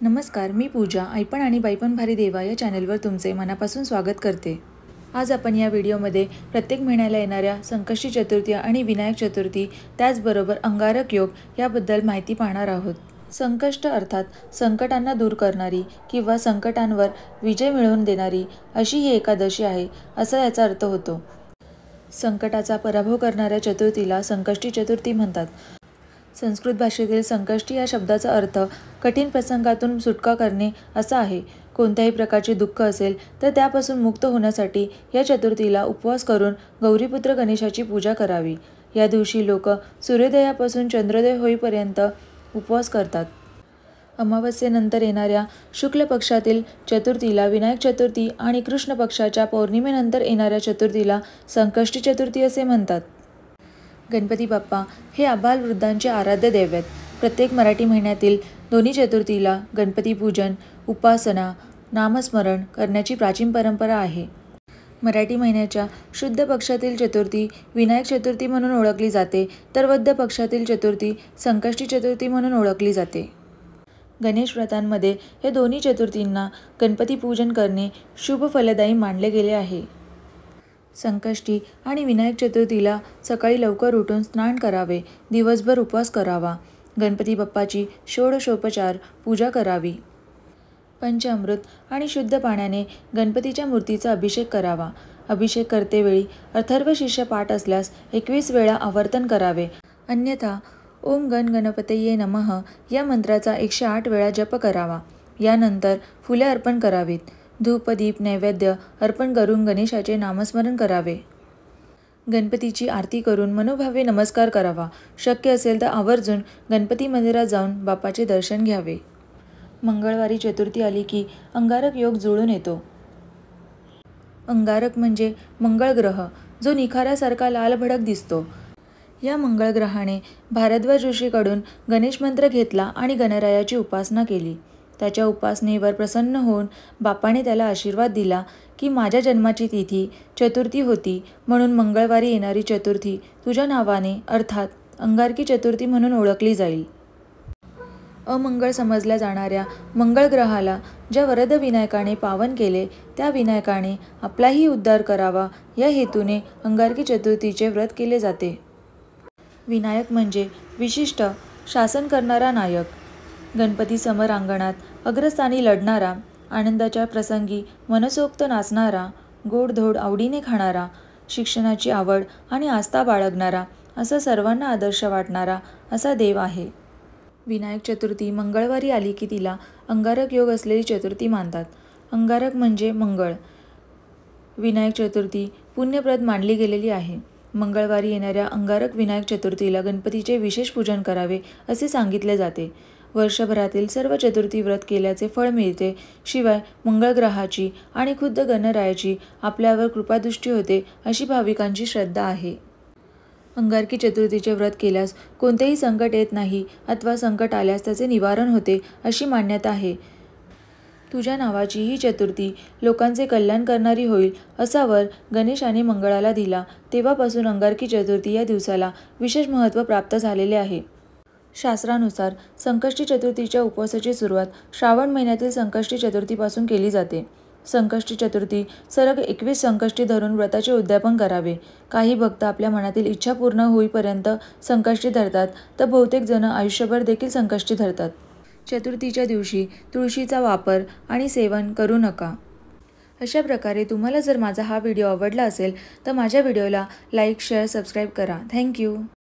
नमस्कार, मी पूजा ऐपण आणि बाईपण भारी देवा या चॅनलवर तुमचे मनापासून स्वागत करते। आज आपण या व्हिडिओमध्ये प्रत्येक महिन्याला येणाऱ्या संकष्टी चतुर्थी आणि विनायक चतुर्थी त्याचबरोबर अंगारक योग याबद्दल माहिती पाहणार आहोत। संकष्ट अर्थात संकटांना दूर करणारी किंवा संकटांवर विजय मिळवून देणारी अशी ही एकादशी आहे असा याचा अर्थ होतो। संकटाचा पराभव करणाऱ्या चतुर्थीला संकष्टी चतुर्थी म्हणतात। संस्कृत भाषेतील संकष्टी या शब्दाचा अर्थ कठीण प्रसंगातून सुटका करणे असा आहे। कोणत्याही प्रकारचे दुःख असेल तर त्यापासून मुक्त होण्यासाठी या चतुर्थीला उपवास करून गौरीपुत्र गणेशाची पूजा करावी। या दिवशी लोक सूर्योदयापासून चंद्रोदय होईपर्यंत उपवास करतात। अमावस्येनंतर येणाऱ्या शुक्ल पक्षातील चतुर्थीला विनायक चतुर्थी आणि कृष्ण पक्षाच्या पौर्णिमेनंतर येणाऱ्या चतुर्थीला संकष्टी चतुर्थी असे म्हणतात। गणपती बाप्पा हे आबालवृद्धांचे आराध्य दैवत। प्रत्येक मराठी महिन्यातील दोन्ही चतुर्थीला गणपती पूजन, उपासना, नामस्मरण करण्याची प्राचीन परंपरा आहे। मराठी महिन्याच्या शुद्ध पक्षातील चतुर्थी विनायक चतुर्थी म्हणून ओळखली जाते, तर वद्य पक्षातील चतुर्थी संकष्टी चतुर्थी म्हणून ओळखली जाते। गणेश व्रतांमध्ये या दोन्ही चतुर्थींना गणपती पूजन करणे शुभ फलदायी मानले गेले आहे। संकष्टी आणि विनायक चतुर्थीला सकाळी लवकर उठून स्नान करावे, दिवसभर उपवास करावा, गणपती बाप्पाची षोडशोपचार पूजा करावी, पंचामृत आणि शुद्ध पाण्याने गणपतीच्या मूर्तीचा अभिषेक करावा। अभिषेक करतेवेळी अथर्वशीर्ष पाठ असल्यास 21 वेळा आवर्तन करावे, अन्यथा ओम गण गणपतये नमः या मंत्राचा 108 वेळा जप करावा। यानंतर फुले अर्पण करावीत, धूप दीप नैवेद्य अर्पण करून गणेशाचे नामस्मरण करावे। गणपतीची आरती करून मनोभावे नमस्कार करावा। शक्य असेल तर आवर्जून गणपती मंदिरात जाऊन बाप्पाचे दर्शन घ्यावे। मंगळवारी चतुर्थी आली की अंगारक योग जुळून येतो। अंगारक म्हणजे मंगळ ग्रह, जो निखाऱ्यासारखा लालभडक दिसतो। या मंगळ ग्रहाने भारद्वाज ऋषीकडून गणेश मंत्र घेतला आणि गणरायाची उपासना केली। त्याच्या उपासनेवर प्रसन्न होऊन बाप्पाने त्याला आशीर्वाद दिला की माझ्या जन्माची तिथी चतुर्थी होती, म्हणून मंगळवारी येणारी चतुर्थी तुझ्या नावाने अर्थात अंगारकी चतुर्थी म्हणून ओळखली जाईल। अमंगळ समजल्या जाणाऱ्या मंगळ ग्रहाला ज्या वरद विनायकाने पावन केले, त्या विनायकाने आपलाही उद्धार करावा या हेतूने अंगारकी चतुर्थीचे व्रत केले जाते। विनायक म्हणजे विशिष्ट शासन करणारा नायक, गणपती समोर अंगणात अग्रस्थानी लढणारा, आनंदाच्या प्रसंगी मनसोक्त नाचणारा, गोडधोड आवडीने खाणारा, शिक्षणाची आवड आणि आस्था बाळगणारा, असा सर्वांना आदर्श वाटणारा असा देव आहे। विनायक चतुर्थी मंगळवारी आली की तिला अंगारक योग असलेली चतुर्थी मानतात। अंगारक म्हणजे मंगळ। विनायक चतुर्थी पुण्यप्रद मानली गेलेली आहे। मंगळवारी येणाऱ्या अंगारक विनायक चतुर्थीला गणपतीचे विशेष पूजन करावे असे सांगितले जाते। वर्षभरातील सर्व चतुर्थी व्रत केल्याचे फळ मिळते, शिवाय मंगळ ग्रहाची आणि खुद्द गणरायाची आपल्यावर कृपादृष्टी होते अशी भाविकांची श्रद्धा आहे। अंगारकी चतुर्थीचे व्रत केल्यास कोणतेही संकट येत नाही अथवा संकट आल्यास त्याचे निवारण होते अशी मान्यता आहे। तुझ्या नावाची ही चतुर्थी लोकांचे कल्याण करणारी होईल असा वर गणेशाने मंगळाला दिला, तेव्हापासून अंगारकी चतुर्थी या दिवसाला विशेष महत्त्व प्राप्त झालेले आहे। शास्त्रानुसार संकष्टी चतुर्थीच्या उपवासाची सुरुवात श्रावण महिन्यातील संकष्टी चतुर्थीपासून केली जाते। संकष्टी चतुर्थी सलग 21 संकष्टी धरून व्रताचे उद्यापन करावे। काही भक्त आपल्या मनातील इच्छा पूर्ण होईपर्यंत संकष्टी धरतात, तर बहुतेक जण आयुष्यभर देखील संकष्टी धरतात। चतुर्थीच्या दिवशी तुळशीचा वापर आणि सेवन करू नका। अशा प्रकारे तुम्हाला जर माझा हा व्हिडिओ आवडला असेल तर माझ्या व्हिडिओला लाईक, शेअर, सबस्क्राईब करा। थँक्यू।